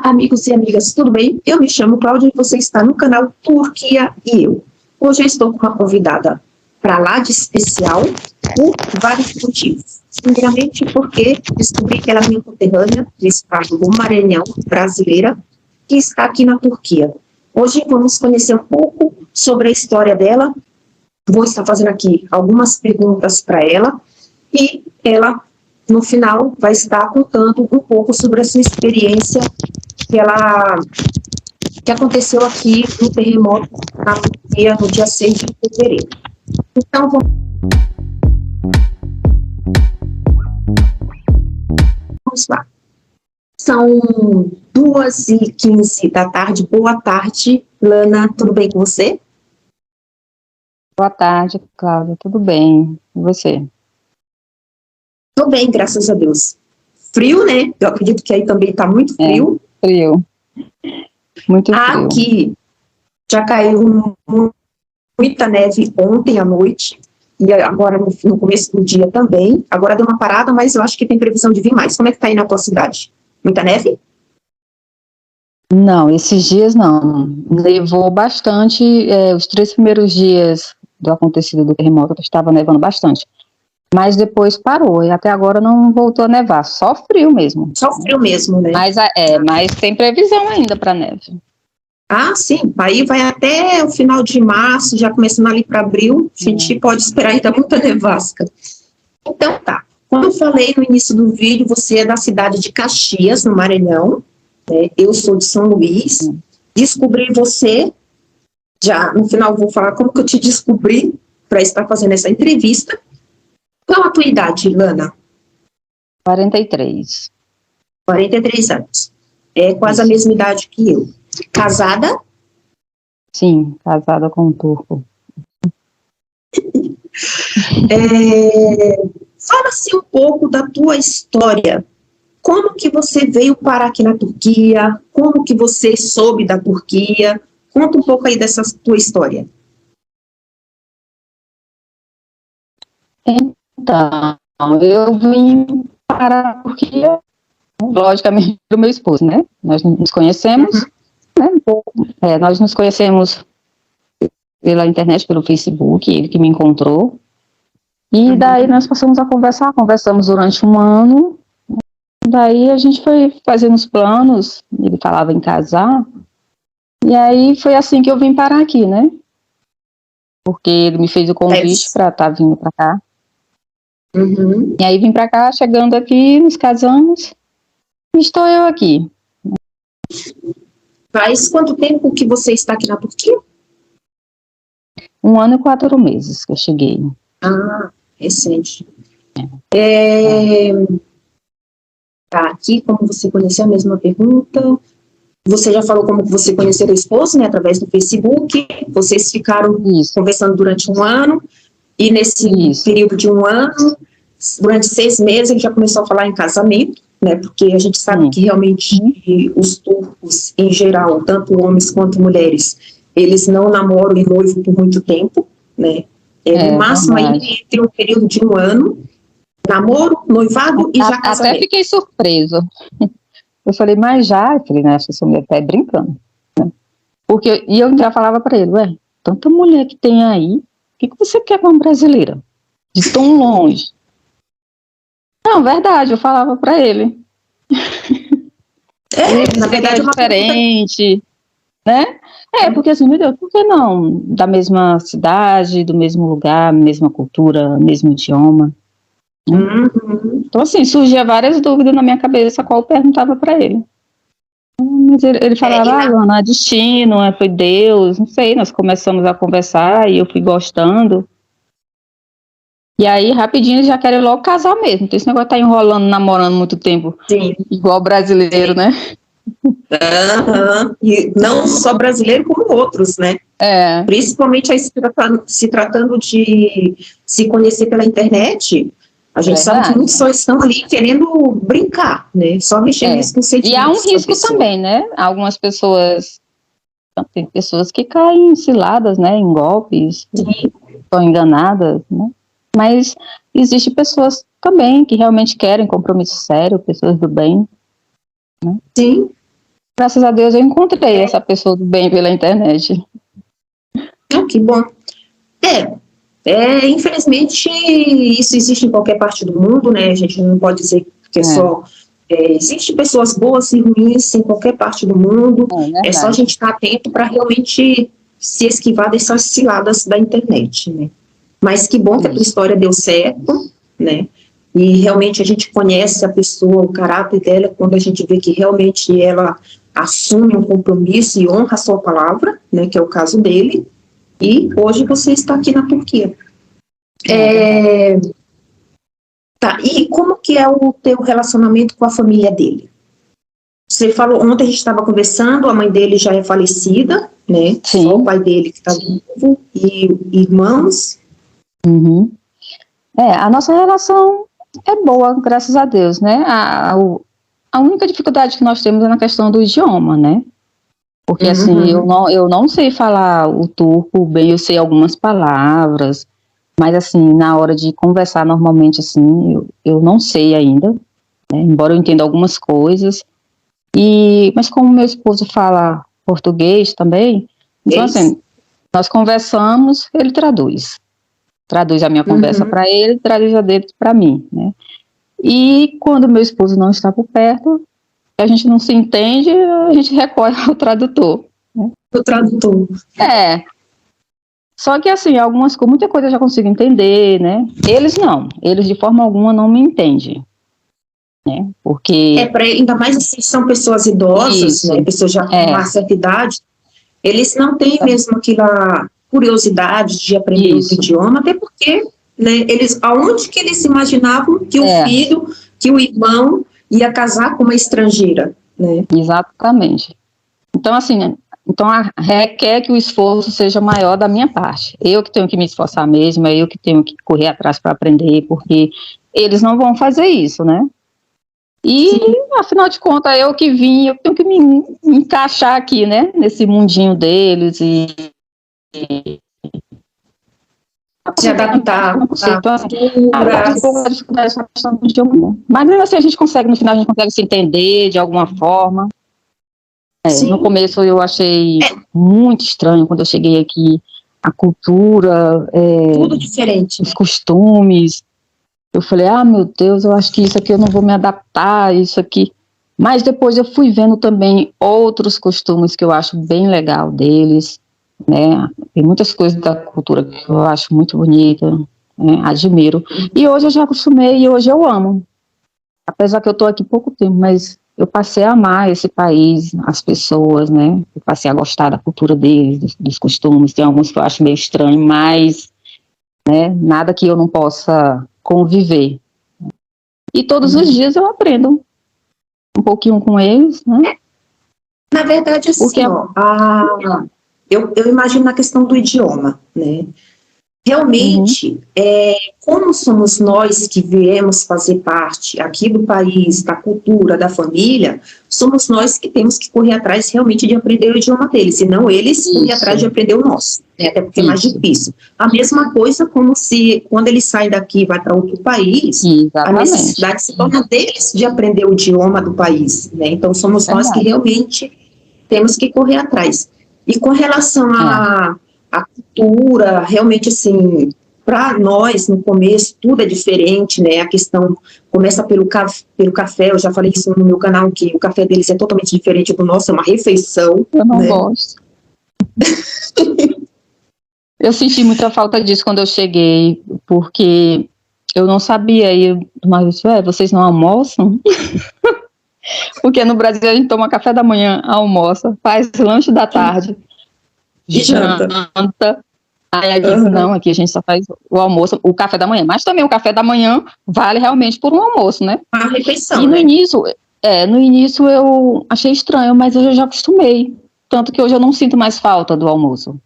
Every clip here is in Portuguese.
Amigos e amigas, tudo bem? Eu me chamo Cláudia e você está no canal Turquia e eu. Hoje eu estou com uma convidada para lá de especial por vários motivos. Primeiramente porque descobri que ela é minha conterrânea do estado do Maranhão, brasileira, que está aqui na Turquia. Hoje vamos conhecer um pouco sobre a história dela. Vou estar fazendo aqui algumas perguntas para ela e ela, no final, vai estar contando um pouco sobre a sua experiência que aconteceu aqui no terremoto na Turquia no dia 6 de fevereiro. Então, vamos lá. São 2h15 da tarde. Boa tarde, Lana. Tudo bem com você? Boa tarde, Cláudia. Tudo bem? E você? Estou bem, graças a Deus. Frio, né? Eu acredito que aí também está muito frio. Frio. Muito frio. Aqui já caiu muita neve ontem à noite e agora no começo do dia também. Agora deu uma parada, mas eu acho que tem previsão de vir mais. Como é que está aí na tua cidade? Muita neve? Não, esses dias não. Levou bastante. Os 3 primeiros dias do acontecido do terremoto estava nevando bastante. Mas depois parou e até agora não voltou a nevar. Só frio mesmo. Só frio mesmo, né? Mas tem previsão ainda para neve. Ah, sim. Aí vai até o final de março, já começando ali para abril. A gente pode esperar ainda muita nevasca. Então tá. Como eu falei no início do vídeo, você é da cidade de Caxias, no Maranhão. Né? Eu sou de São Luís. Descobri você, já no final vou falar como que eu te descobri para estar fazendo essa entrevista. Qual a tua idade, Lana? 43. 43 anos. É quase a mesma idade que eu. Casada? Sim, casada com um turco. Fala-se um pouco da tua história. Como que você veio parar aqui na Turquia? Como que você soube da Turquia? Conta um pouco aí dessa tua história. Então, eu vim para a Turquia, logicamente, do meu esposo, né? Nós nos conhecemos, né? Nós nos conhecemos pela internet, pelo Facebook, ele que me encontrou. E daí nós passamos a conversar, conversamos durante um ano. Daí a gente foi fazendo os planos, ele falava em casar. E aí foi assim que eu vim parar aqui, né? Porque ele me fez o convite para estar vindo para cá. E aí vim para cá, chegando aqui, nos casamos, e estou eu aqui. Faz quanto tempo que você está aqui na Turquia? 1 ano e 4 meses que eu cheguei. Ah, recente. Tá, aqui, como você conheceu, a mesma pergunta. Você já falou como você conheceu o esposo, né, através do Facebook. Vocês ficaram conversando durante 1 ano. E nesse período de 1 ano, durante 6 meses, ele já começou a falar em casamento, né? Porque a gente sabe que realmente os turcos, em geral, tanto homens quanto mulheres, eles não namoram e noivam por muito tempo, né? No máximo aí entre um período de 1 ano, namoro, noivado e já casamento. Até fiquei surpresa. Eu falei, mas já? Eu falei, né, acho que essa mulher tá brincando. Né? E eu já falava para ele, tanta mulher que tem aí, o que você quer com uma brasileira? De tão longe. Não, verdade, eu falava para ele. Na verdade, é uma diferente, né? Porque assim, meu Deus, por que não? Da mesma cidade, do mesmo lugar, mesma cultura, mesmo idioma. Então, assim, surgia várias dúvidas na minha cabeça, qual eu perguntava para ele. Mas ele falava, Lana, destino, foi Deus, não sei, nós começamos a conversar e eu fui gostando. E aí, rapidinho, eles já querem logo casar mesmo. Então, esse negócio tá enrolando, namorando muito tempo. Sim. Igual brasileiro, né? E não só brasileiro, como outros, né? Principalmente aí se tratando de se conhecer pela internet, a gente sabe que muitos só estão ali querendo brincar, né? Só mexendo com sentimentos. E há um risco também, né? Algumas pessoas, tem pessoas que caem em ciladas, né? Em golpes, estão enganadas, né? Mas existem pessoas também que realmente querem compromisso sério, pessoas do bem. Né? Sim. Graças a Deus eu encontrei essa pessoa do bem pela internet. Que bom. Infelizmente, isso existe em qualquer parte do mundo, né? A gente não pode dizer que é só... existem pessoas boas e ruins em qualquer parte do mundo. É só a gente estar atento para realmente se esquivar dessas ciladas da internet, né? Mas que bom que a tua história deu certo, né? E realmente a gente conhece a pessoa, o caráter dela, quando a gente vê que realmente ela assume um compromisso e honra a sua palavra, né? Que é o caso dele. E hoje você está aqui na Turquia. Tá, e como que é o teu relacionamento com a família dele? Você falou, ontem a gente estava conversando, a mãe dele já é falecida, né? Sim. Só o pai dele que está vivo, e irmãos. Uhum. A nossa relação é boa, graças a Deus, né? A única dificuldade que nós temos é na questão do idioma, né? Porque, assim, eu não sei falar o turco bem, eu sei algumas palavras, mas, assim, na hora de conversar normalmente, assim, eu não sei ainda, né? Embora eu entenda algumas coisas. Mas como meu esposo fala português também, então, assim, nós conversamos, ele traduz. Traduz a minha conversa para ele, traduz a dele para mim, né? E quando meu esposo não está por perto, a gente não se entende, a gente recorre ao tradutor. Né? O tradutor. Só que assim, muita coisa eu já consigo entender, né? Eles não, eles de forma alguma não me entendem. Né? Porque... ainda mais assim, são pessoas idosas, né? Pessoas já com uma certa idade, eles não têm mesmo aquela curiosidade de aprender outro idioma, até porque, né, aonde que eles imaginavam que o filho, que o irmão ia casar com uma estrangeira, né? Exatamente. Então, assim, requer que o esforço seja maior da minha parte. Eu que tenho que me esforçar mesmo, eu que tenho que correr atrás para aprender, porque eles não vão fazer isso, né? E, afinal de contas, eu tenho que me encaixar aqui, né? Nesse mundinho deles e se adaptar à cultura. Mas mesmo assim no final a gente consegue se entender de alguma forma. No começo eu achei muito estranho quando eu cheguei aqui, a cultura, tudo diferente, os costumes. Eu falei, meu Deus, eu acho que isso aqui eu não vou me adaptar, isso aqui. Mas depois eu fui vendo também outros costumes que eu acho bem legal deles, né? Tem muitas coisas da cultura que eu acho muito bonita, né? Admiro. E hoje eu já acostumei e hoje eu amo. Apesar que eu estou aqui pouco tempo, mas eu passei a amar esse país, as pessoas, né? Eu passei a gostar da cultura deles, dos costumes. Tem alguns que eu acho meio estranho, mas, né? Nada que eu não possa conviver. E todos os dias eu aprendo um pouquinho com eles, né? Na verdade, assim, eu imagino na questão do idioma, né? Realmente, como somos nós que viemos fazer parte aqui do país, da cultura, da família, somos nós que temos que correr atrás realmente de aprender o idioma deles, senão eles correm atrás de aprender o nosso, né? Até porque é mais difícil. A mesma coisa como quando eles saem daqui e vai para outro país, a necessidade se torna deles de aprender o idioma do país, né? Então, somos nós que realmente temos que correr atrás. E com relação a cultura, realmente, assim, para nós, no começo, tudo é diferente, né? A questão começa pelo café, eu já falei isso no meu canal, que o café deles é totalmente diferente do nosso, é uma refeição. Eu não gosto. Eu senti muita falta disso quando eu cheguei, porque eu não sabia, e mas vocês não almoçam? Porque no Brasil a gente toma café da manhã, almoça, faz lanche da tarde, janta. Aí aqui, não, aqui a gente só faz o almoço, o café da manhã. Mas também o café da manhã vale realmente por um almoço, né? Uma refeição, e no início eu achei estranho, mas eu já acostumei. Tanto que hoje eu não sinto mais falta do almoço.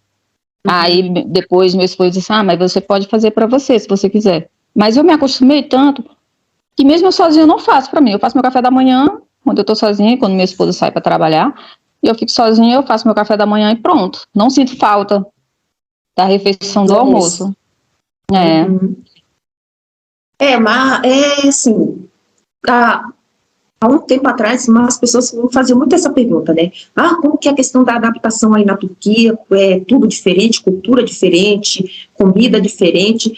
Aí depois meu esposo disse, mas você pode fazer para você, se você quiser. Mas eu me acostumei tanto que mesmo eu sozinha eu não faço para mim. Eu faço meu café da manhã, quando eu tô sozinha, quando meu esposo sai para trabalhar, e eu fico sozinha, eu faço meu café da manhã e pronto. Não sinto falta da refeição do almoço. Mas, assim, há um tempo atrás, as pessoas faziam muito essa pergunta, né? Ah, como que é a questão da adaptação aí na Turquia? É tudo diferente, cultura diferente, comida diferente.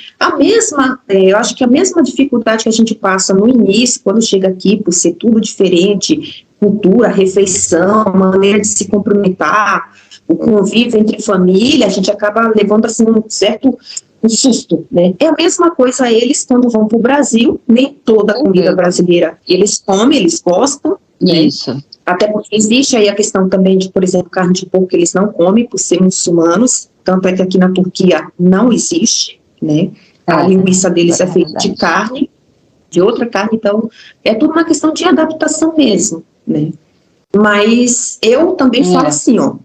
Eu acho que a mesma dificuldade que a gente passa no início, quando chega aqui, por ser tudo diferente, cultura, refeição, maneira de se cumprimentar, o convívio entre família, a gente acaba levando, assim, um susto, né? É a mesma coisa eles quando vão para o Brasil, nem toda a comida brasileira eles comem, eles gostam, né? Isso. Até porque existe aí a questão também de, por exemplo, carne de porco que eles não comem por ser muçulmanos, tanto é que aqui na Turquia não existe, né? A linguiça deles é feita de carne, de outra carne, então é tudo uma questão de adaptação mesmo, né? Mas eu também falo assim, ó,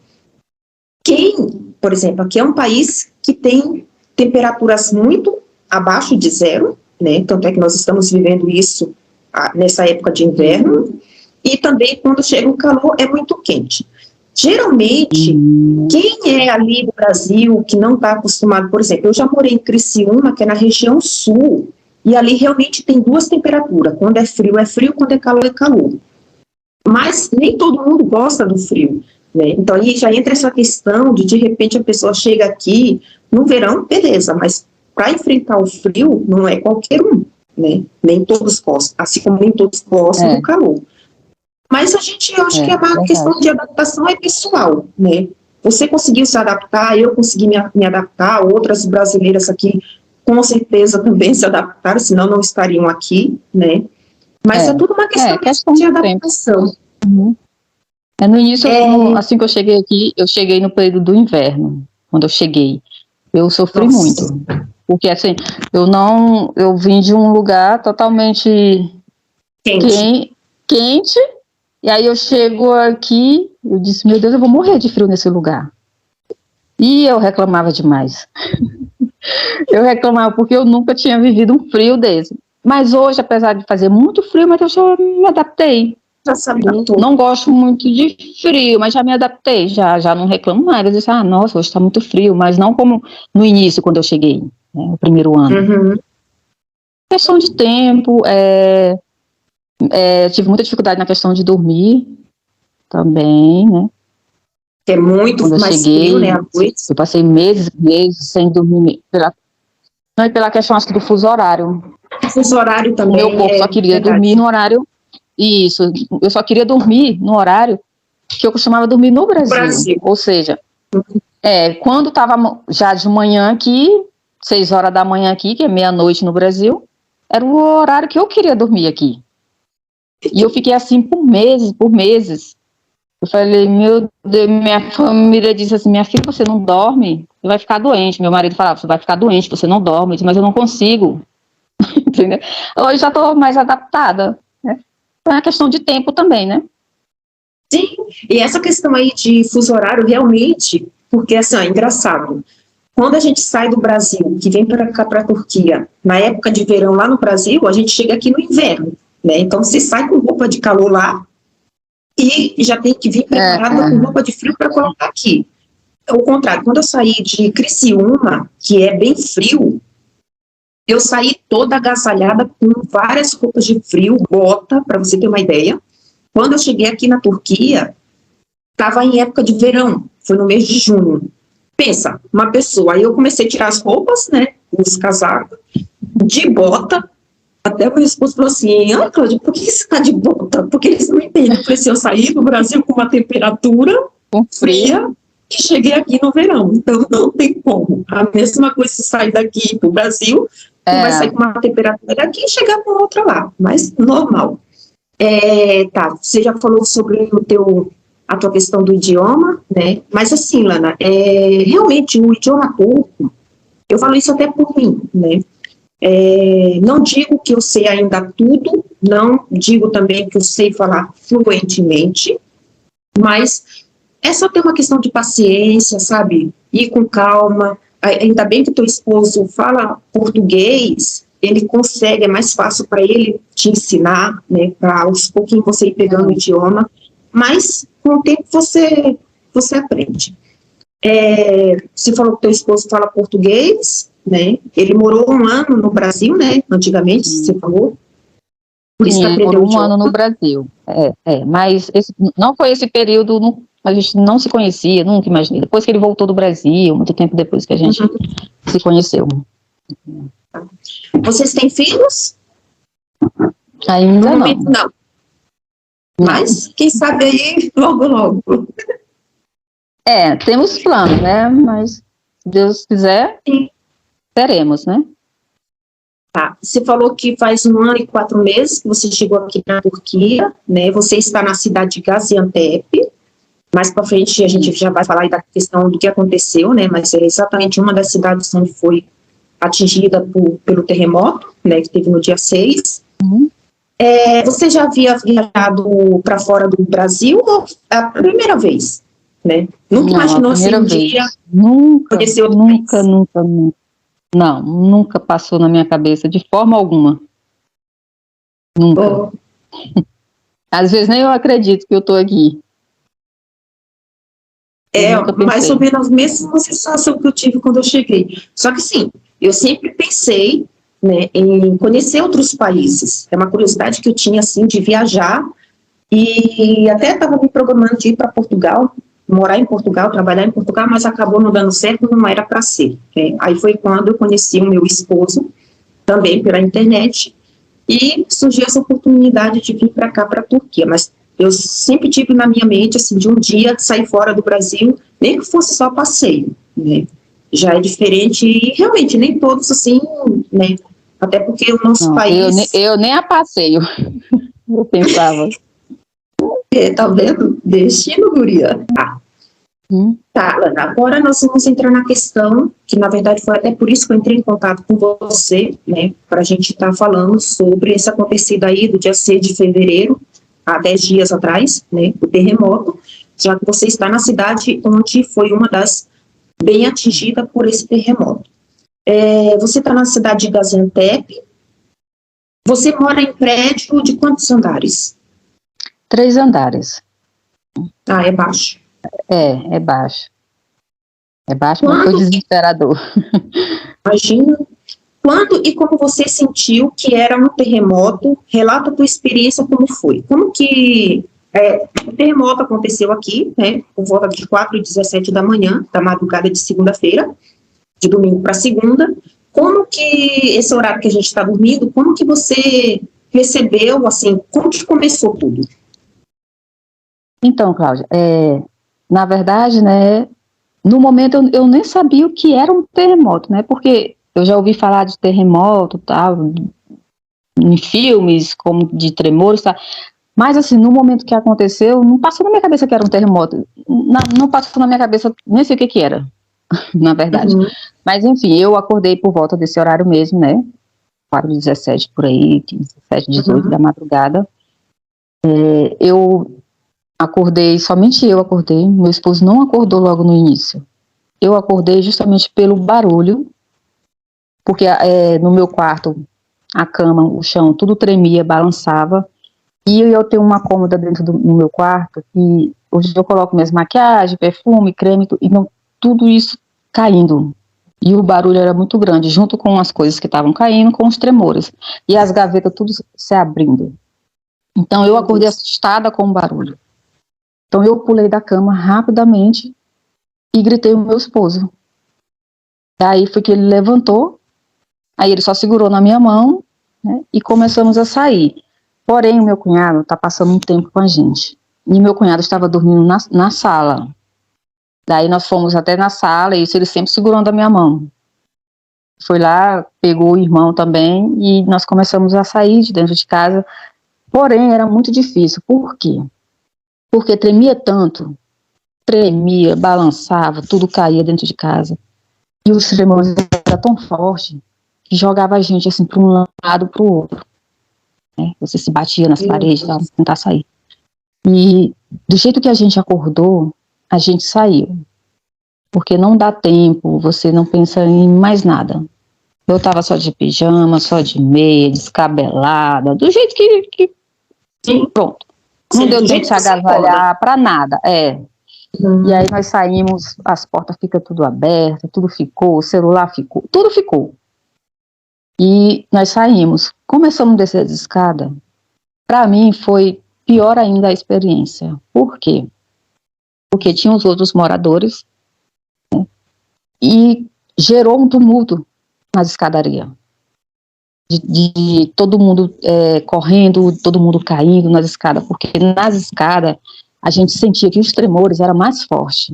por exemplo, aqui é um país que tem temperaturas muito abaixo de zero, né? Tanto é que nós estamos vivendo isso nessa época de inverno, e também quando chega o calor é muito quente. Geralmente, quem é ali do Brasil, que não está acostumado, por exemplo, eu já morei em Criciúma, que é na região sul, e ali realmente tem duas temperaturas, quando é frio, quando é calor. Mas nem todo mundo gosta do frio, né? Então aí já entra essa questão de repente a pessoa chega aqui no verão, beleza, mas para enfrentar o frio não é qualquer um, né? Nem todos gostam, assim como nem todos gostam do calor. Mas eu acho que a questão de adaptação é pessoal, né? Você conseguiu se adaptar, eu consegui me adaptar, outras brasileiras aqui com certeza também se adaptaram, senão não estariam aqui, né? Mas é tudo uma questão de adaptação. No início, assim que eu cheguei aqui, eu cheguei no período do inverno, quando eu cheguei. Eu sofri muito, porque assim, eu vim de um lugar totalmente quente, e aí eu chego aqui, eu disse, meu Deus, eu vou morrer de frio nesse lugar. E eu reclamava demais. Eu reclamava porque eu nunca tinha vivido um frio desse. Mas hoje, apesar de fazer muito frio, mas eu já me adaptei. Não gosto muito de frio, mas já me adaptei, já não reclamo mais. Eu disse, nossa, hoje está muito frio, mas não como no início, quando eu cheguei, né, o primeiro ano. Questão de tempo, tive muita dificuldade na questão de dormir também, né? É muito mais frio, né, à noite. Eu passei meses sem dormir, pela questão, acho que do fuso horário. O fuso horário também. O meu corpo só queria dormir no horário. Isso, eu só queria dormir no horário que eu costumava dormir no Brasil. Ou seja, quando estava já de manhã aqui, 6 horas da manhã aqui, que é meia-noite no Brasil, era o horário que eu queria dormir aqui. E eu fiquei assim por meses. Eu falei, meu Deus, minha família disse assim, minha filha, você não dorme, você vai ficar doente. Meu marido falava, você vai ficar doente, você não dorme. Eu disse, mas eu não consigo. Entendeu? Hoje já estou mais adaptada, né? É uma questão de tempo também, né? Sim, e essa questão aí de fuso horário, realmente, porque assim, é engraçado, quando a gente sai do Brasil, que vem para cá, para a Turquia, na época de verão lá no Brasil, a gente chega aqui no inverno, né? Então você sai com roupa de calor lá e já tem que vir preparada com roupa de frio para colocar aqui. Ao contrário, quando eu saí de Criciúma, que é bem frio, eu saí toda agasalhada com várias roupas de frio, bota, para você ter uma ideia. Quando eu cheguei aqui na Turquia, estava em época de verão, foi no mês de junho. Pensa, uma pessoa, aí eu comecei a tirar as roupas, né, os casacos, de bota, até o meu esposo falou assim, Cláudia, por que você está de bota? Porque eles não entendem. Eu falei assim, eu saí do Brasil com uma temperatura fria e cheguei aqui no verão, então não tem como. A mesma coisa se sair daqui para o Brasil, tu vai sair com uma temperatura daqui e chegar com outra lá, mas normal. Você já falou sobre a tua questão do idioma, né? Mas assim, Lana, realmente o idioma turco, eu falo isso até por mim, né? Não digo que eu sei ainda tudo, não digo também que eu sei falar fluentemente, mas é só ter uma questão de paciência, sabe? Ir com calma. Ainda bem que teu esposo fala português, ele consegue, é mais fácil para ele te ensinar, né? Para aos pouquinhos você ir pegando o idioma, mas com o tempo você aprende. Você falou que teu esposo fala português, né? Ele morou 1 ano no Brasil, né? Antigamente, você falou. Por isso que Sim, por aprendeu o um ano no idioma. Brasil. Mas não foi esse período, a gente não se conhecia, nunca imaginei. Depois que ele voltou do Brasil, muito tempo depois que a gente se conheceu. Vocês têm filhos? No Ainda momento, não. não. Mas, quem sabe aí, logo, logo. Temos plano, né? Mas, se Deus quiser, Sim. teremos, né? Tá. Você falou que faz 1 ano e 4 meses que você chegou aqui na Turquia, né? Você está na cidade de Gaziantep. Mais para frente a gente já vai falar aí da questão do que aconteceu, né? Mas é exatamente uma das cidades onde foi atingida pelo terremoto, né? Que teve no dia 6. Você já havia viajado para fora do Brasil ou é a primeira vez, né? Nunca Não, imaginou a assim primeira um vez. dia Nunca, conhecer outro nunca, país? nunca, nunca. Não, nunca passou na minha cabeça, de forma alguma. Nunca. Oh, Às vezes nem eu acredito que eu estou aqui. Eu nunca mais ou pensei. menos a mesma sensação que eu tive quando eu cheguei. Só que sim, eu sempre pensei, né, em conhecer outros países. É uma curiosidade que eu tinha assim de viajar e até estava me programando de ir para Portugal, morar em Portugal, trabalhar em Portugal, mas acabou não dando certo, não era para ser. Aí foi quando eu conheci o meu esposo, também pela internet, e surgiu essa oportunidade de vir para cá, para a Turquia. Mas eu sempre tive na minha mente, assim, de um dia sair fora do Brasil, nem que fosse só passeio, né? Já é diferente, e realmente nem todos, assim, né? Até porque o nosso Não, país... eu nem a passeio. Eu pensava. Tá vendo? Destino, guria. Tá, Ana, agora nós vamos entrar na questão, que na verdade foi até por isso que eu entrei em contato com você, né, para a gente estar falando sobre esse acontecido aí do dia 6 de fevereiro, há 10 dias atrás, né, o terremoto, já que você está na cidade onde foi uma das bem atingida por esse terremoto. Você está na cidade de Gaziantep, você mora em prédio de quantos andares? 3 andares. Ah, é baixo. É baixo. É baixo, mas foi desesperador. Imagina. Quando e como você sentiu que era um terremoto? Relata a tua experiência, como foi. Como que o terremoto aconteceu aqui, né, por volta de 4h17 da manhã, da madrugada de segunda-feira, de domingo para segunda. Como que, esse horário que a gente está dormindo, como que você recebeu, assim, como que começou tudo? Então, Cláudia, na verdade, né, no momento eu nem sabia o que era um terremoto, né, porque eu já ouvi falar de terremoto, tal, em filmes, como de tremores, tá, mas assim, no momento que aconteceu, não passou na minha cabeça que era um terremoto, não passou na minha cabeça, nem sei o que era, na verdade. Mas enfim, eu acordei por volta desse horário mesmo, né, 4h17 por aí, 17, 18 da madrugada. Eu acordei, somente eu acordei, meu esposo não acordou logo no início. Eu acordei justamente pelo barulho, porque no meu quarto, a cama, o chão, tudo tremia, balançava, e eu tenho uma cômoda dentro do meu quarto, que hoje eu coloco minhas maquiagens, perfume, creme, e não, tudo isso caindo. E o barulho era muito grande, junto com as coisas que estavam caindo, com os tremores. E as gavetas tudo se abrindo. Então eu acordei assustada com o barulho. Então eu pulei da cama rapidamente e gritei o meu esposo. Daí foi que ele levantou, aí ele só segurou na minha mão, né, e começamos a sair. Porém, o meu cunhado está passando um tempo com a gente. E meu cunhado estava dormindo na sala. Daí nós fomos até na sala, e isso ele sempre segurando a minha mão. Foi lá, pegou o irmão também, e nós começamos a sair de dentro de casa. Porém, era muito difícil. Por quê? Porque tremia tanto, tremia, balançava, tudo caía dentro de casa. E os tremores eram tão fortes que jogava a gente assim para um lado para o outro. Né? Você se batia nas paredes para tentar sair. E do jeito que a gente acordou, a gente saiu. Porque não dá tempo, você não pensa em mais nada. Eu estava só de pijama, só de meia, descabelada, do jeito que pronto. Não deu tempo de se agasalhar para nada, E aí nós saímos, as portas ficam tudo abertas, tudo ficou, o celular ficou, tudo ficou. E nós saímos, começamos a descer a escada, Para mim foi pior ainda a experiência. Por quê? Porque tinha os outros moradores, né, e gerou um tumulto nas escadarias. De todo mundo correndo, todo mundo caindo nas escadas, porque nas escadas a gente sentia que os tremores eram mais fortes.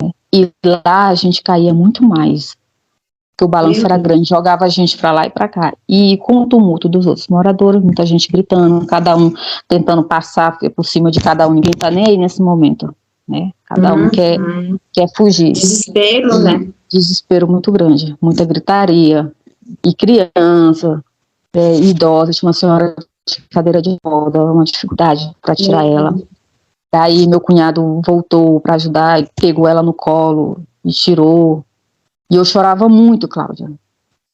Né? E lá a gente caía muito mais, porque o balanço era grande, jogava a gente para lá e para cá. E com o tumulto dos outros moradores, muita gente gritando, cada um tentando passar por cima de cada um, ninguém está nem aí nesse momento. Né? Cada um quer fugir. Desespero, né? Desespero muito grande, muita gritaria. E criança, idosa, tinha uma senhora de cadeira de roda, uma dificuldade para tirar ela. Daí meu cunhado voltou para ajudar, e pegou ela no colo e tirou. E eu chorava muito, Cláudia.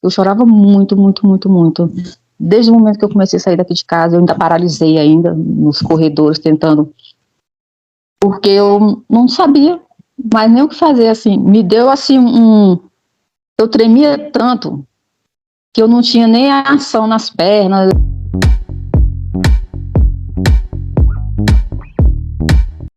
Eu chorava muito, muito, muito, muito. Desde o momento que eu comecei a sair daqui de casa, eu ainda paralisei ainda nos corredores, tentando. Porque eu não sabia mais nem o que fazer, assim. Me deu, assim, eu tremia tanto que eu não tinha nem a ação nas pernas.